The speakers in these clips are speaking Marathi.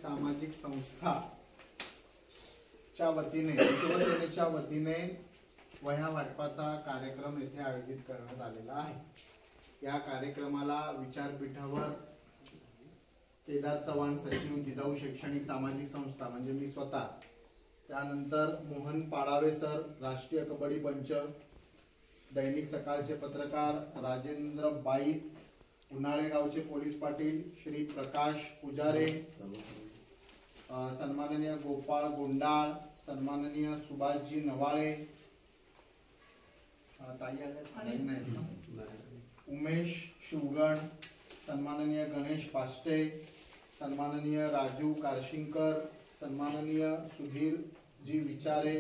सामाजिक संस्था च्या वतीने शिवसेनेच्या वतीने वह्या वाटपाचा कार्यक्रम येथे आयोजित करण्यात आलेला आहे। या कार्यक्रमाला विचारपीठावर केदार चव्हाण सचिव जिजाऊ शैक्षणिक सामाजिक संस्था म्हणजे मी स्वतः, त्यानंतर मोहन पाडावे सर राष्ट्रीय कबड्डी पंच, दैनिक सकाळचे पत्रकार राजेंद्र बाईत, उन्हाळे गावचे पोलीस पाटील श्री प्रकाश पुजारे, सन्माननीय गोपाळ गोंडाळ, सन्माननीय सुभाषजी नवाळे, उमेश शिवगण, सन्माननीय गणेश पाष्टे, सन्माननीय राजू कारशिंकर, सन्माननीय सुधीर जी विचारे,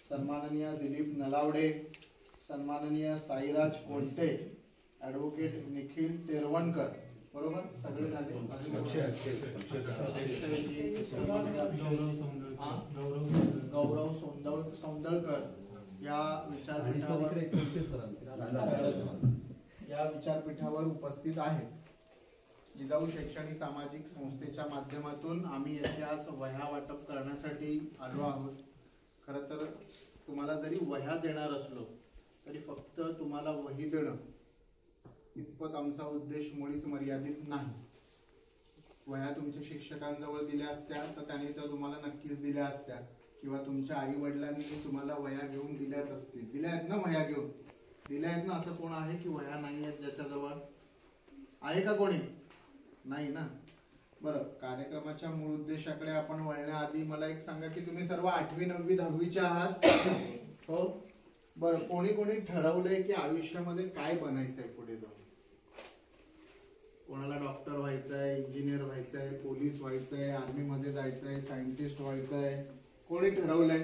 सन्माननीय दिलीप नलावडे, सन्माननीय साईराज कोलते, ॲडव्होकेट निखिल तेरवणकर, बरोबर सगळे झाले, गौरव सौंदळकर या विचारपीठावर उपस्थित आहेत। जिजाऊ शैक्षणिक सामाजिक संस्थेच्या माध्यमातून आम्ही येथे आज वह्या वाटप करण्यासाठी आलो आहोत। खरं तर तुम्हाला जरी वह्या देणार असलो तरी फक्त तुम्हाला वही देणं इतपत आमचा उद्देश मुळीच मर्यादित नाही। वह्या तुमच्या शिक्षकांजवळ दिल्या असत्या तर त्यांनी त्या तुम्हाला नक्कीच दिल्या असत्या, किंवा तुमच्या आई वडिलांनी तुम्हाला वह्या घेऊन दिल्याच असतील। दिल्या आहेत ना वह्या घेऊन? दिल्या आहेत ना? असं कोण आहे की वह्या नाही आहेत ज्याच्याजवळ? आहे का कोणी? नाही ना? बरं, कार्यक्रमाच्या मूळ उद्देशाकडे आपण वळण्याआधी मला एक सांगा की तुम्ही सर्व 8वी 9वी 10वीचे आहात? हो. बरं, कोणी कोणी ठरवलंय की आयुष्यामध्ये काय बनायचंय पुढे जाऊन? कोणाला डॉक्टर व्हायचंय, इंजिनियर व्हायचंय, पोलीस व्हायचंय, आर्मी मध्ये जायचंय, सायंटिस्ट व्हायचंय? कोणी ठरवलंय?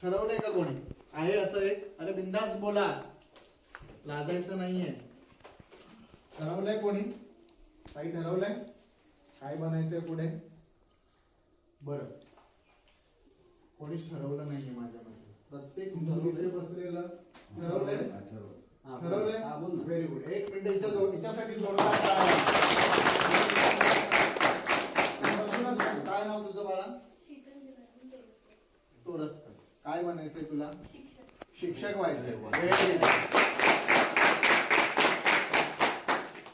ठरवलंय का कोणी? आहे असं एक? अरे बिंदास बोला, लाजायचं नाहीये। ठरवलंय कोणी? काही ठरवलंय काय बनायचंय पुढे? बरं, कोणीच ठरवलं नाहीये माझ्यामध्ये। प्रत्येक मुलीने बसलेलं ठरवलंय? ठरवलंय? Very good. 1 मिनिट हिच्यासाठी जोरदार टाळ्या। काय नाव तुझं बाळा? तोरसकर। काय बनायचंय तुला? शिक्षक व्हायचंय।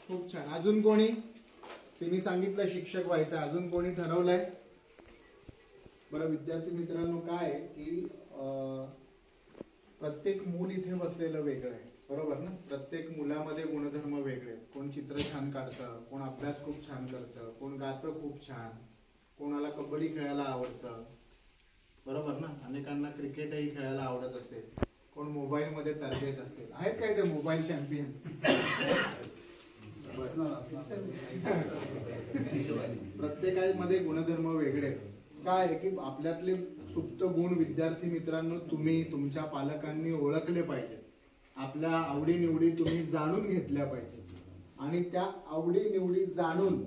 खूप छान। अजून कोणी? तिने सांगितलं शिक्षक व्हायचं, अजून कोणी ठरवलंय? बरं विद्यार्थी मित्रांनो, काय की प्रत्येक मूल इथे बसलेलं वेगळं आहे, बरोबर ना? प्रत्येक मुलामध्ये गुणधर्म वेगळे। कोण चित्र छान काढतं, कोण अभ्यास खूप छान करतं, कोण गातं खूप छान, कोणाला कबड्डी खेळायला आवडतं, बरोबर ना? अनेकांना क्रिकेटही खेळायला आवडत असेल, कोण मोबाईल मध्ये तरबेज असेल। आहेत काय ते मोबाईल चॅम्पियन? प्रत्येकामध्ये गुणधर्म वेगळे। काय की आपल्यातले सुप्त गुण विद्यार्थी मित्रांनो तुम्ही तुमच्या पालकांनी ओळखले पाहिजे। आपल्या आवडी निवडी तुम्ही जाणून घेतल्या पाहिजे, आणि त्या आवडी निवडी जाणून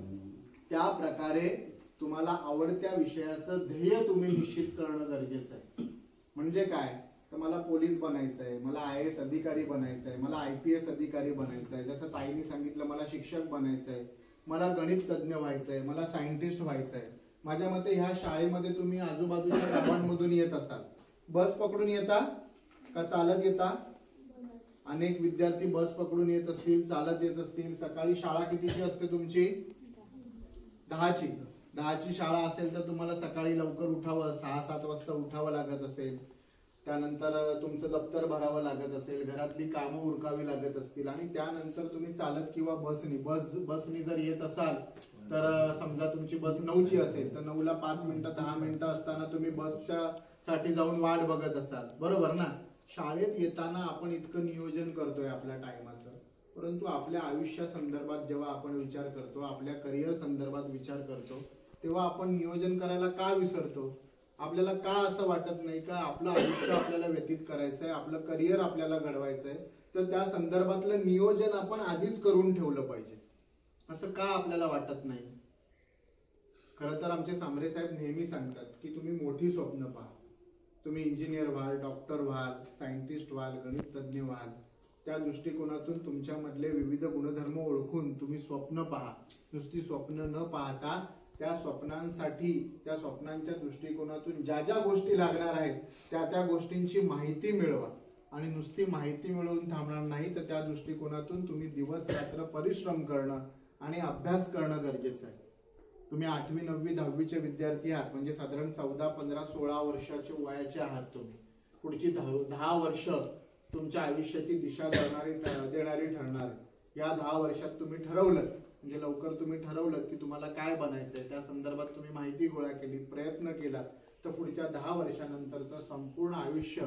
त्या प्रकारे तुम्हाला आवडत्या विषयाचं ध्येय तुम्ही निश्चित करणं गरजेचं आहे। म्हणजे काय तर मला पोलीस बनायचंय, मला IAS अधिकारी बनायचंय, मला IPS अधिकारी बनायचंय, जसं ताईने सांगितलं मला शिक्षक बनायचंय, मला गणित तज्ञ व्हायचंय, मला सायंटिस्ट व्हायचंय। माझ्या मते ह्या शाळेमध्ये तुम्ही आजूबाजूच्या गावांमधून येत असाल, बस पकडून येता का चालत येता? अनेक विद्यार्थी बस पकडून येत असतील, चालत येत असतील। सकाळी शाळा कितीची असते तुमची? 10ची। 10ची शाळा असेल तर तुम्हाला सकाळी लवकर उठावं, 6-7 वाजता उठावं लागत असेल। त्यानंतर तुमचं दप्तर भरावं लागत असेल, घरातली कामं उरकावी लागत असतील, आणि त्यानंतर तुम्ही चालत किंवा बसनी जर येत असाल तर समजा तुमची बस 9ची असेल तर 9ला 5 मिनिटं 10 मिनिटं असताना तुम्ही बसच्या साठी जाऊन वाट बघत असाल, बरोबर ना? शाळेत येताना आपण इतकं नियोजन करतोय आपल्या टायमाचं, परंतु आपल्या आयुष्या संदर्भात जेव्हा आपण विचार करतो, आपल्या करिअर संदर्भात विचार करतो, तेव्हा आपण नियोजन करायला का विसरतो? आपल्याला का असं वाटत नाही का आपलं आयुष्य आपल्याला व्यतीत करायचंय, आपलं करिअर आपल्याला घडवायचंय, तर त्या संदर्भातलं नियोजन आपण आधीच करून ठेवलं पाहिजे, असं का आपल्याला वाटत नाही? खरं तर आमचे सांबरे साहेब नेहमी सांगतात की तुम्ही मोठी स्वप्न पहा, तुम्ही इंजिनियर व्हाल, डॉक्टर व्हाल, सायंटिस्ट व्हाल, गणित तज्ञ व्हाल। त्या दृष्टिकोनातून तुमच्यामधले विविध गुणधर्म ओळखून तुम्ही स्वप्न पहा, नुसती स्वप्न न पाहता त्या स्वप्नांसाठी, त्या स्वप्नांच्या दृष्टिकोनातून ज्या ज्या गोष्टी लागणार आहेत त्या त्या गोष्टींची माहिती मिळवा. आणि नुसती माहिती मिळवून थांबणार नाही, तर त्या दृष्टिकोनातून तुम्ही दिवस रात्र परिश्रम करणं आणि अभ्यास करणं गरजेचं आहे. तुम्ही 8वी 9वी 10वीचे विद्यार्थी आहात, म्हणजे साधारण 14 15 16 वर्षाचे वयाचे आहात तुम्ही. पुढची 10 वर्ष तुमच्या आयुष्याची दिशा देणारी ठरणार. या 10 वर्षात तुम्ही ठरवलं, म्हणजे लवकर तुम्ही ठरवलं की तुम्हाला काय बनायचंय, त्या संदर्भात तुम्ही माहिती गोळा केली, प्रयत्न केला, तर पुढच्या 10 वर्षानंतरचं संपूर्ण आयुष्य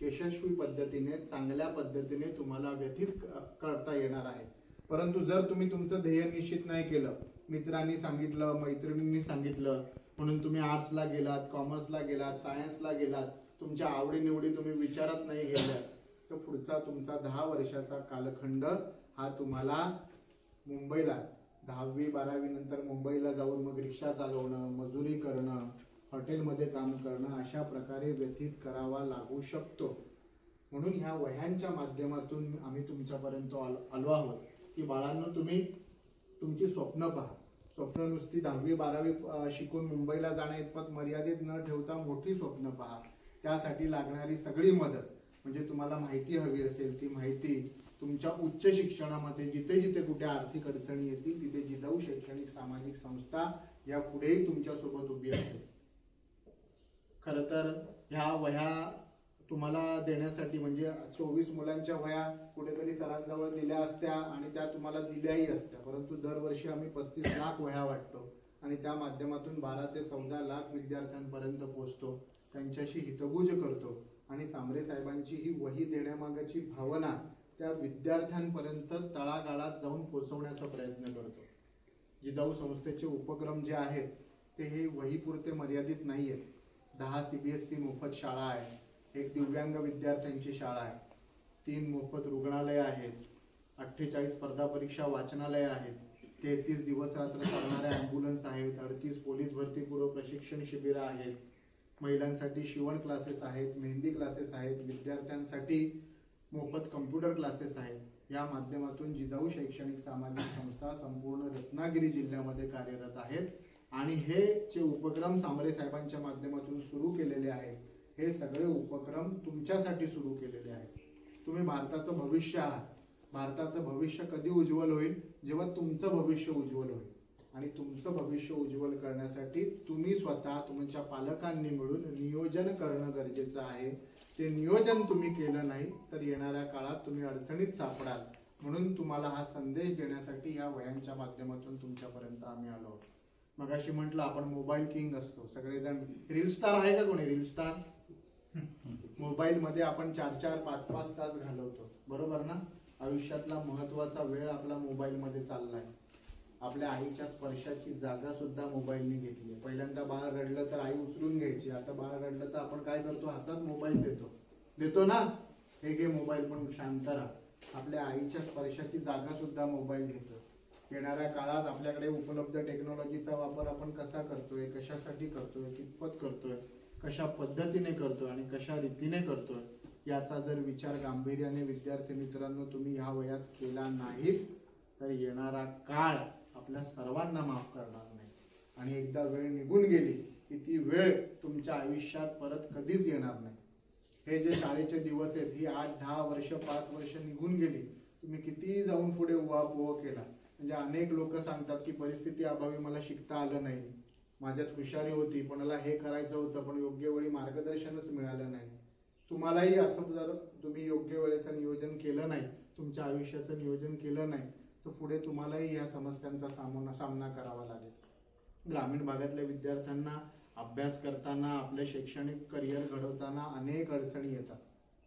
यशस्वी पद्धतीने, चांगल्या पद्धतीने तुम्हाला व्यतीत करता येणार आहे. परंतु जर तुम्ही तुमचं ध्येय निश्चित नाही केलं, मित्रांनी सांगितलं, मैत्रिणींनी सांगितलं म्हणून तुम्ही आर्ट्सला गेलात, कॉमर्सला गेलात, सायन्सला गेलात, तुमच्या आवडीनिवडी तुम्ही विचारात नाही गेल्यात, तर पुढचा तुमचा 10 वर्षाचा कालखंड हा तुम्हाला मुंबईला 10वी 12वी नंतर मुंबईला जाऊन मग रिक्षा चालवणं, मजुरी करणं, हॉटेलमध्ये काम करणं, अशा प्रकारे व्यतीत करावा लागू शकतो. म्हणून ह्या वह्यांच्या माध्यमातून आम्ही तुमच्यापर्यंत आलो आहोत की बाळांनो, तुम्ही तुमची स्वप्न पहा. स्वप्न नुसती 10वी 12वी शिकून मुंबईला जाण्या इतपत मर्यादित न ठेवता मोठी स्वप्न पहा. त्यासाठी लागणारी सगळी मदत, म्हणजे तुम्हाला माहिती हवी असेल ती माहिती तुमच्या उच्च शिक्षणामध्ये जिथे जिथे कुठे आर्थिक अडचणी येतील तिथे जिजाऊ शैक्षणिक सामाजिक संस्था या पुढेही तुमच्या सोबत उभी असेल. खरं तर ह्या वह्या तुम्हाला देण्यासाठी, म्हणजे 24 मुलांच्या वह्या कुठेतरी सरांजवळ दिल्या असत्या आणि त्या तुम्हाला दिल्याही असत्या, परंतु दरवर्षी आम्ही 35 लाख वह्या वाटतो आणि त्या माध्यमातून 12 ते 14 लाख विद्यार्थ्यांपर्यंत पोहोचतो, त्यांच्याशी हितगुज करतो आणि सांबरे साहेबांची ही वही देण्यामागची भावना त्या विद्यार्थ्यांपर्यंत तळागाळात जाऊन पोहोचवण्याचा प्रयत्न करतो. जिजाऊ संस्थेचे उपक्रम जे आहेत ते हे वहीपुरते मर्यादित नाही आहेत. 10 CBSE मोफत शाळा आहे, 1 दिव्यांग विद्यार्थ्यांची शाळा आहे, 3 मोफत रुग्णालय आहेत, 48 स्पर्धा परीक्षा वाचनालय आहेत, 33 दिवस रात्र चालणाऱ्या ॲम्ब्युलन्स आहेत, 38 पोलीस भरतीपूर्व प्रशिक्षण शिबिरं आहेत, महिलांसाठी शिवण क्लासेस आहेत, मेहंदी क्लासेस आहेत, विद्यार्थ्यांसाठी मोफत कम्प्युटर क्लासेस आहेत. या माध्यमातून जिजाऊ शैक्षणिक सामाजिक संस्था संपूर्ण रत्नागिरी जिल्ह्यामध्ये कार्यरत आहेत आणि हे जे उपक्रम सांबरे साहेबांच्या माध्यमातून सुरू केलेले आहेत, हे सगळे उपक्रम तुमच्यासाठी सुरू केलेले आहेत. तुम्ही भारताचं भविष्य आहात. भारताचं भविष्य कधी उज्ज्वल होईल? जेव्हा तुमचं भविष्य उज्ज्वल होईल. आणि तुमचं भविष्य उज्ज्वल करण्यासाठी तुम्ही स्वतः तुमच्या पालकांनी मिळून नियोजन करणं गरजेचं आहे. ते नियोजन तुम्ही केलं नाही तर येणाऱ्या काळात तुम्ही अडचणीत सापडाल. म्हणून तुम्हाला हा संदेश देण्यासाठी या वह्यांच्या माध्यमातून तुमच्यापर्यंत आम्ही आलो आहोत. मगाशी म्हटलं आपण मोबाईल किंग असतो सगळेजण. रील स्टार आहे का कोणी? रील स्टार मोबाईल मध्ये आपण 4-4 5-5 तास घालवतो, बरोबर ना? आयुष्यातला महत्वाचा वेळ आपला मोबाईल मध्ये चाललाय. आपल्या आईच्या स्पर्शाची जागा सुद्धा मोबाईलने घेतली. पहिल्यांदा बाळ रडलं तर आई उचलून घ्यायची, आता बाळ रडलं तर आपण काय करतो? हातात मोबाईल देतो ना, हे घे मोबाईल पण शांत राहा. आपल्या आईच्या स्पर्शाची जागा सुद्धा मोबाईल घेतो. येणाऱ्या काळात आपल्याकडे उपलब्ध टेक्नॉलॉजीचा वापर आपण कसा करतोय, कशासाठी करतोय, कितपत करतोय, कशा पद्धतीने करतोय आणि कशा रीतीने करतोय, याचा जर विचार गांभीर्याने विद्यार्थी मित्रांनो तुम्ही ह्या वयात केला नाही तर येणारा काळ आपल्या सर्वांना माफ करणार नाही. आणि एकदा वेळ निघून गेली की ती वेळ तुमच्या आयुष्यात परत कधीच येणार नाही. हे जे शाळेचे दिवस आहेत, ही 8-10 वर्ष 5 वर्ष निघून गेली, तुम्ही किती जाऊन पुढे उहापोह केला. म्हणजे अनेक लोक सांगतात की परिस्थिती अभावी मला शिकता आलं नाही, माझ्यात हुशारी होती पण मला हे करायचं होतं पण योग्य वेळी मार्गदर्शनच मिळालं नाही. तुम्हालाही असं जर तुम्ही योग्य वेळेचं नियोजन केलं नाही, तुमच्या आयुष्याचं नियोजन केलं नाही, तर पुढे तुम्हालाही या समस्यांचा सामना करावा लागेल. ग्रामीण भागातल्या विद्यार्थ्यांना अभ्यास करताना, आपलं शैक्षणिक करिअर घडवताना अनेक अडचणी येतात.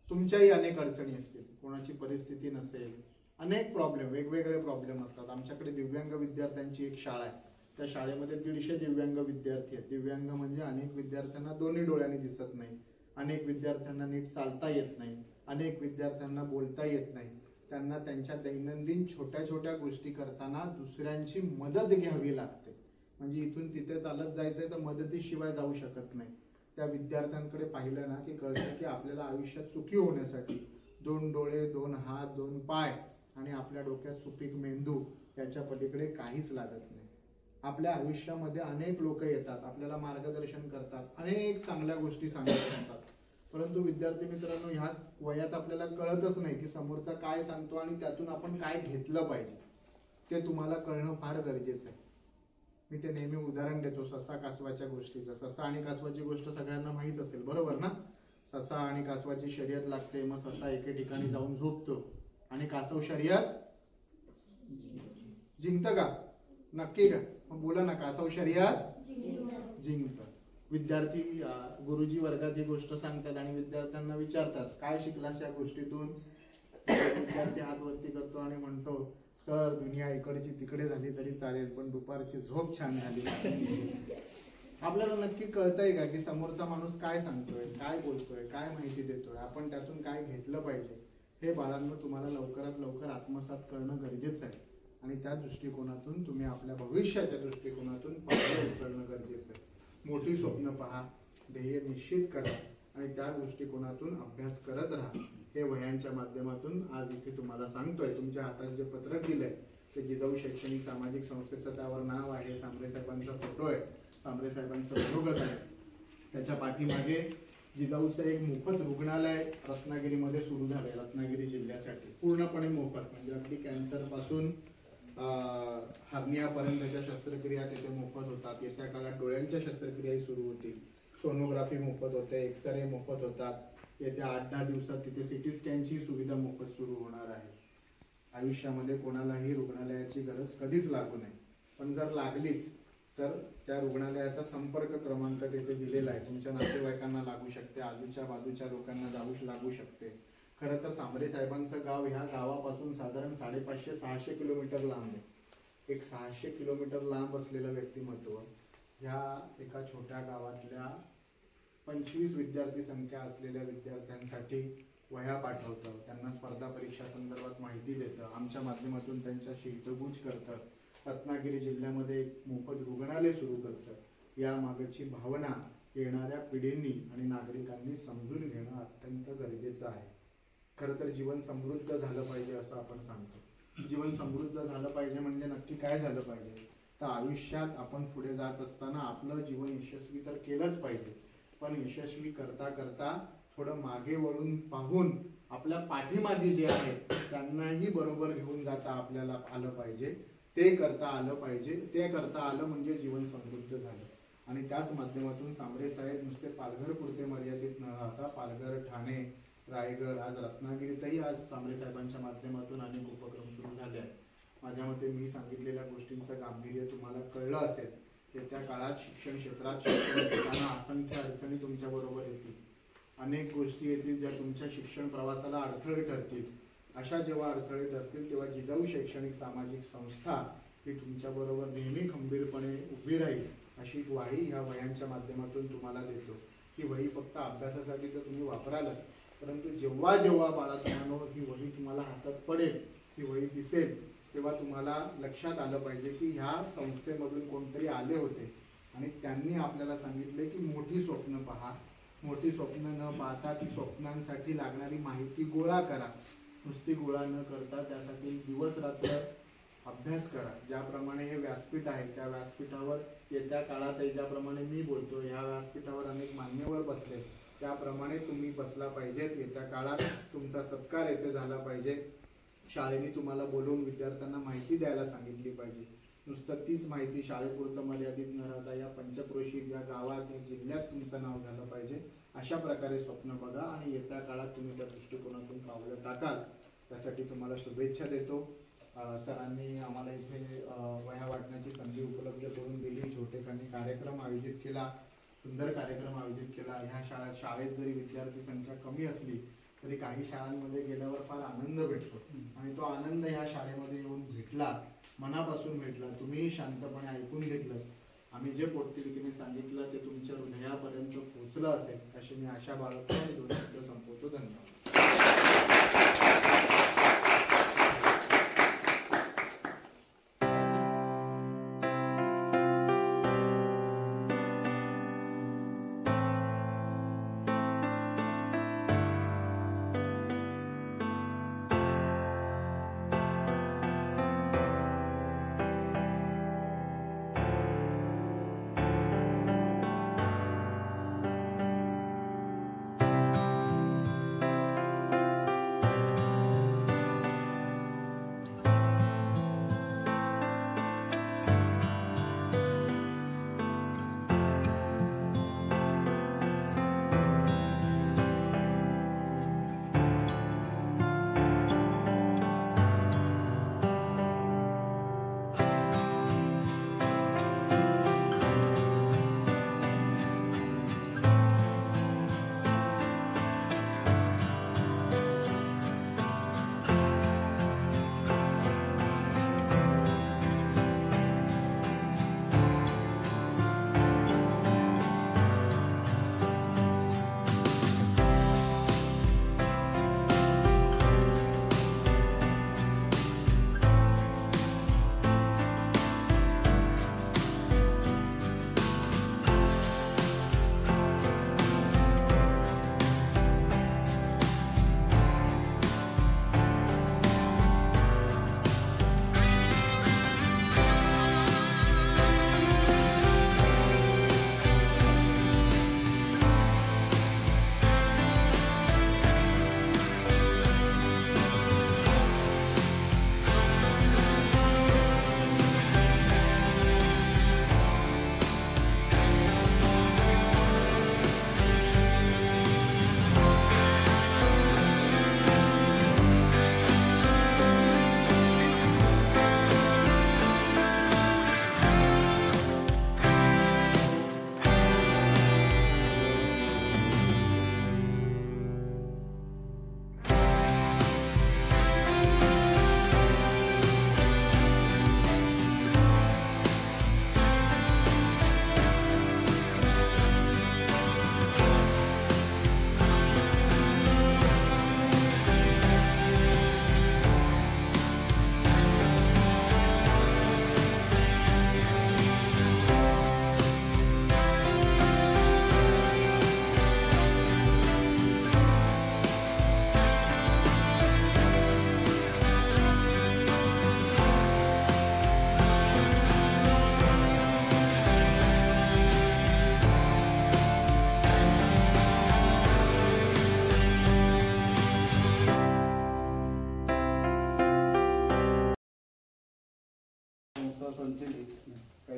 तुमच्याही अनेक अडचणी असतील, कोणाची परिस्थिती नसेल, अनेक प्रॉब्लेम, वेगवेगळे प्रॉब्लेम असतात. आमच्याकडे दिव्यांग विद्यार्थ्यांची एक शाळा आहे. त्या शाळेमध्ये 150 दिव्यांग विद्यार्थी आहेत. दिव्यांग म्हणजे अनेक विद्यार्थ्यांना दोन्ही डोळ्यांनी दिसत नाही, अनेक विद्यार्थ्यांना नीट चालता येत नाही, अनेक विद्यार्थ्यांना बोलता येत नाही. त्यांना त्यांच्या दैनंदिन छोट्या छोट्या गोष्टी करताना दुसऱ्यांची मदत घ्यावी लागते. म्हणजे इथून तिथे चालत जायचंय तर मदतीशिवाय जाऊ शकत नाही. त्या विद्यार्थ्यांकडे पाहिलं ना की कळतं की आपल्याला आयुष्यात सुखी होण्यासाठी 2 डोळे, 2 हात, 2 पाय आणि आपल्या डोक्यात सुपीक मेंदू याच्या पलीकडे काहीच लागत नाही. आपल्या आयुष्यामध्ये अनेक लोक येतात, आपल्याला मार्गदर्शन करतात, अनेक चांगल्या गोष्टी सांगत असतात. परंतु विद्यार्थी मित्रांनो, ह्या वयात आपल्याला कळतच नाही की समोरचा काय सांगतो आणि त्यातून आपण काय घेतलं पाहिजे. ते तुम्हाला कळणं फार गरजेचं आहे. मी ते नेहमी उदाहरण देतो ससा कासवाच्या गोष्टीचं. ससा आणि कासवाची गोष्ट सगळ्यांना माहीत असेल, बरोबर ना? ससा आणि कासवाची शर्यत लागते, मग ससा एके ठिकाणी जाऊन झोपतो आणि कासव शर्यत जिंकतं का? नक्की का? मग बोला ना, कासव शर्यत जिंकतं. विद्यार्थी गुरुजी वर्गात ही गोष्ट सांगतात आणि विद्यार्थ्यांना विचारतात काय शिकलास या गोष्टीतून? विद्यार्थी हात वरती करतो आणि म्हणतो, सर दुनिया इकडची तिकडे झाली तरी चालेल, पण दुपारची झोप छान झाली. आपल्याला नक्की कळतंय का की समोरचा माणूस काय सांगतोय, काय बोलतोय, काय माहिती देतोय, आपण त्यातून काय घेतलं पाहिजे? हे बाळांनो तुम्हाला लवकरात लवकर आत्मसात करणं गरजेचं आहे. आणि त्या दृष्टिकोनातून तुम्ही आपल्या भविष्याच्या दृष्टिकोनातून पावलं उचलणं गरजेचं आहे. मोठी स्वप्न पहा, ध्येय निश्चित करा आणि त्या दृष्टिकोनातून अभ्यास करत राहा. हे वह्यांच्या माध्यमातून आज इथे तुम्हाला सांगतोय. तुमच्या हातात जे पत्रक दिलंय ते जिजाऊ शैक्षणिक सामाजिक संस्थेचं त्यावर नाव आहे, सांबरे साहेबांचा फोटो आहे, सांबरे साहेबांचं मनोगत आहे. त्याच्या पाठीमागे जिजाऊचं एक मोफत रुग्णालय रत्नागिरीमध्ये सुरू झालंय, रत्नागिरी जिल्ह्यासाठी पूर्णपणे मोफत. म्हणजे अगदी कॅन्सर पासून हार्नियापर्यंतच्या शस्त्रक्रिया तिथे मोफत होतात. येत्या काळात डोळ्यांच्या शस्त्रक्रियाही सुरू होतील, सोनोग्राफी मोफत होते, एक्सरे मोफत होतात. येत्या 8-10 दिवसात तिथे सिटी स्कॅनची सुविधा मोफत सुरू होणार आहे. आयुष्यामध्ये कोणालाही रुग्णालयाची गरज कधीच लागू नये, पण जर लागलीच तर त्या रुग्णालयाचा संपर्क क्रमांक तिथे दिलेला आहे. तुमच्या नातेवाईकांना लागू शकते, आजूच्या बाजूच्या लोकांना लागू शकते. खरं तर सांबरे साहेबांचं गाव ह्या गावापासून साधारण 550-600 किलोमीटर लांब आहे. एक 600 किलोमीटर लांब असलेलं व्यक्तिमत्व ह्या एका छोट्या गावातल्या 25 विद्यार्थी संख्या असलेल्या विद्यार्थ्यांसाठी वह्या पाठवतं, त्यांना स्पर्धा परीक्षा संदर्भात माहिती देतं, आमच्या माध्यमातून त्यांच्याशी हितगुज करतं, रत्नागिरी जिल्ह्यामध्ये एक मोफत रुग्णालय सुरू करतं. या मागची भावना येणाऱ्या पिढींनी आणि नागरिकांनी समजून घेणं अत्यंत गरजेचं आहे. खरं तर जीवन समृद्ध झालं पाहिजे असं आपण सांगतो. जीवन समृद्ध झालं पाहिजे म्हणजे नक्की काय झालं पाहिजे? तर आयुष्यात आपण पुढे जात असताना आपलं जीवन यशस्वी तर केलंच पाहिजे, पण यशस्वी करता करता थोडं मागे वळून पाहून आपल्या पाठीमागे जे आहेत त्यांनाही बरोबर घेऊन जाता आपल्याला आलं पाहिजे. ते करता आलं पाहिजे. ते करता आलं म्हणजे जीवन समृद्ध झालं. आणि त्याच माध्यमातून सांबरे साहेब नुसते पालघर पुरते मर्यादित न राहता पालघर, ठाणे, रायगड, आज रत्नागिरीतही आज सांबरे साहेबांच्या माध्यमातून अनेक उपक्रम सुरू झाले आहेत. माझ्या मते मी सांगितलेल्या गोष्टींचं गांभीर्य तुम्हाला कळलं असेल. येत्या काळात शिक्षण क्षेत्रात शिक्षण घेताना असंख्य अडचणी तुमच्या बरोबर येतील. अनेक गोष्टी येतील ज्या तुमच्या शिक्षण प्रवासाला अडथळे ठरतील. अशा जेव्हा अडथळे ठरतील तेव्हा जिजाऊ शैक्षणिक सामाजिक संस्था ही तुमच्या बरोबर नेहमी खंबीरपणे उभी राहील अशी ग्वाही ह्या वह्यांच्या माध्यमातून तुम्हाला देतो. ही वही फक्त अभ्यासासाठी तर तुम्ही वापरालच, परंतु जेव्हा जेव्हा बाळा तुम्हाला ही वही तुम्हाला हातात पडेल, ही वही दिसेल, तेव्हा तुम्हाला लक्षात आलं पाहिजे की ह्या संस्थेमधून कोणतरी आले होते आणि त्यांनी आपल्याला सांगितले की मोठी स्वप्न पहा. मोठी स्वप्न न पाहता ती स्वप्नांसाठी लागणारी माहिती गोळा करा. नुसती गोळा न करता त्यासाठी दिवस रात्र अभ्यास करा. ज्याप्रमाणे हे व्यासपीठ आहे त्या व्यासपीठावर येत्या काळातही ज्याप्रमाणे मी बोलतो ह्या व्यासपीठावर अनेक मान्यवर बसले, त्याप्रमाणे तुम्ही बसला पाहिजेत. येत्या काळात तुमचा सत्कार येथे झाला पाहिजे. शाळेने तुम्हाला बोलवून विद्यार्थ्यांना माहिती द्यायला सांगितली पाहिजे. नुसतं तीच माहिती शाळेपुरतं मर्यादित न राहता या पंचक्रोशीत या गावात या जिल्ह्यात तुमचं नाव झालं पाहिजे. अशा प्रकारे स्वप्न बघा आणि येत्या काळात तुम्ही त्या दृष्टिकोनातून पावलं टाकाल. त्यासाठी तुम्हाला शुभेच्छा देतो. सरांनी आम्हाला इथे वह्या वाटण्याची संधी उपलब्ध करून दिली. छोटेखानी कार्यक्रम आयोजित केला, सुंदर कार्यक्रम आयोजित केला. ह्या शाळेत जरी विद्यार्थी संख्या कमी असली तरी काही शाळांमध्ये गेल्यावर फार आनंद भेटतो आणि तो आनंद ह्या शाळेमध्ये येऊन भेटला, मनापासून भेटला. तुम्ही शांतपणे ऐकून घेतलं. आम्ही जे पोटतिडकीने सांगितलं ते तुमच्या हृदयापर्यंत पोहोचलं असेल अशी मी आशा बाळगतो आणि 2 शब्द संपवतो. धन्यवाद.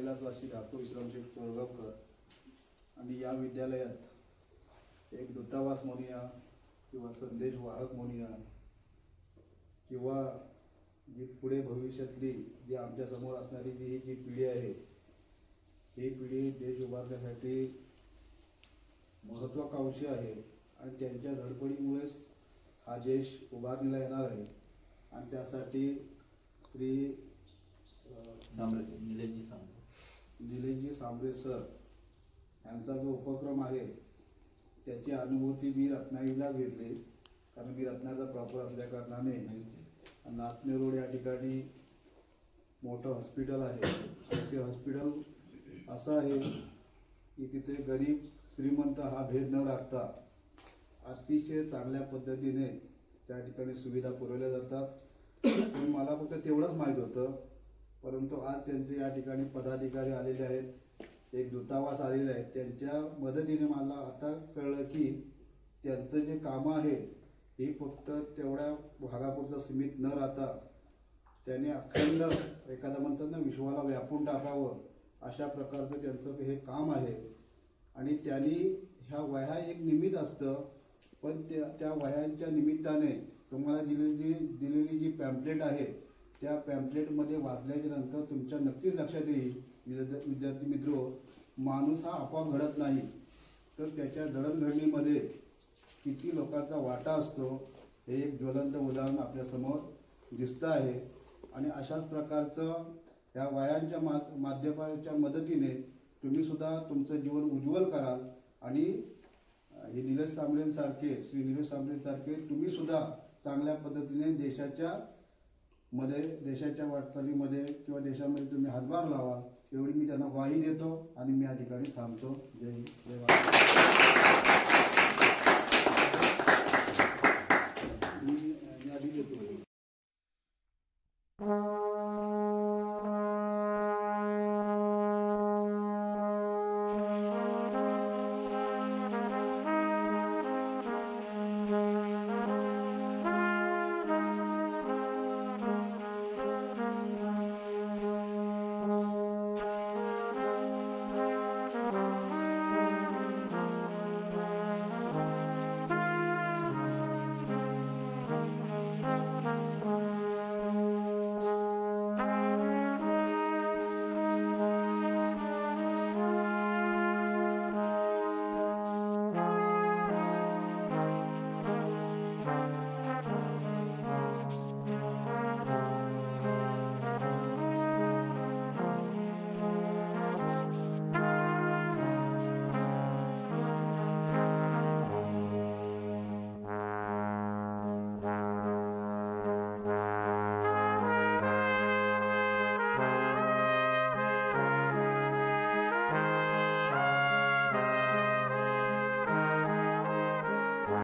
कैलासवासी डॉक्टर विश्रामशेठ कोळगावकर आणि या विद्यालयात एक दूतावास म्हणूया किंवा संदेश वाहक म्हणूया किंवा जी पुढे भविष्यातली जी आमच्या समोर असणारी जी पिढी आहे ही पिढी देश उभारण्यासाठी महत्त्वाकांक्षी आहे आणि त्यांच्या धडपडीमुळेच हा देश उभारणीला येणार आहे. आणि त्यासाठी श्री निलेशजी सांबरे सर यांचा जो उपक्रम आहे त्याची अनुभूती मी रत्नागिरीलाच घेतली, कारण मी रत्नागिरीचा प्रॉपर असल्या कारणाने नाचणे रोड या ठिकाणी मोठं हॉस्पिटल आहे. ते हॉस्पिटल असं आहे की तिथे गरीब श्रीमंत हा भेद न राखता अतिशय चांगल्या पद्धतीने त्या ठिकाणी सुविधा पुरवल्या जातात. पण मला फक्त तेवढंच माहीत होतं, परंतु आज त्यांचे या ठिकाणी पदाधिकारी आलेले आहेत, एक दूतावास आलेले आहेत. त्यांच्या मदतीने मला आता कळलं की त्यांचं जे कामं आहे ही फक्त तेवढ्या भागापुरतं सीमित न राहता त्यांनी अखंड एखादा म्हणतात ना विश्वाला व्यापून टाकावं अशा प्रकारचं त्यांचं हे काम आहे. आणि त्यांनी ह्या वह्या एक निमित्त असतं, पण त्या वह्यांच्या निमित्ताने तुम्हाला दिलेली जी पॅम्पलेट आहे त्या पॅम्पलेटमध्ये वाचल्याच्या नंतर तुमच्या नक्कीच लक्षात येईल विद्यार्थी मित्र, माणूस हा आपोआप घडत नाही, तर त्याच्या जडणघडणीमध्ये किती लोकांचा वाटा असतो हे एक ज्वलंत उदाहरण आपल्यासमोर दिसतं आहे. आणि अशाच प्रकारचं ह्या वह्यांच्या माध्यमाच्या मदतीने तुम्ही सुद्धा तुमचं जीवन उज्ज्वल कराल. आणि हे निलेश सांबरेंसारखे श्री निलेश सांबरेंसारखे तुम्ही सुद्धा चांगल्या पद्धतीने देशाच्या वाटचालीमध्ये किंवा देशामध्ये तुम्ही हातभार लावाल एवढी मी त्यांना ग्वाही देतो आणि मी या ठिकाणी थांबतो. जय हिंद, जय भारत.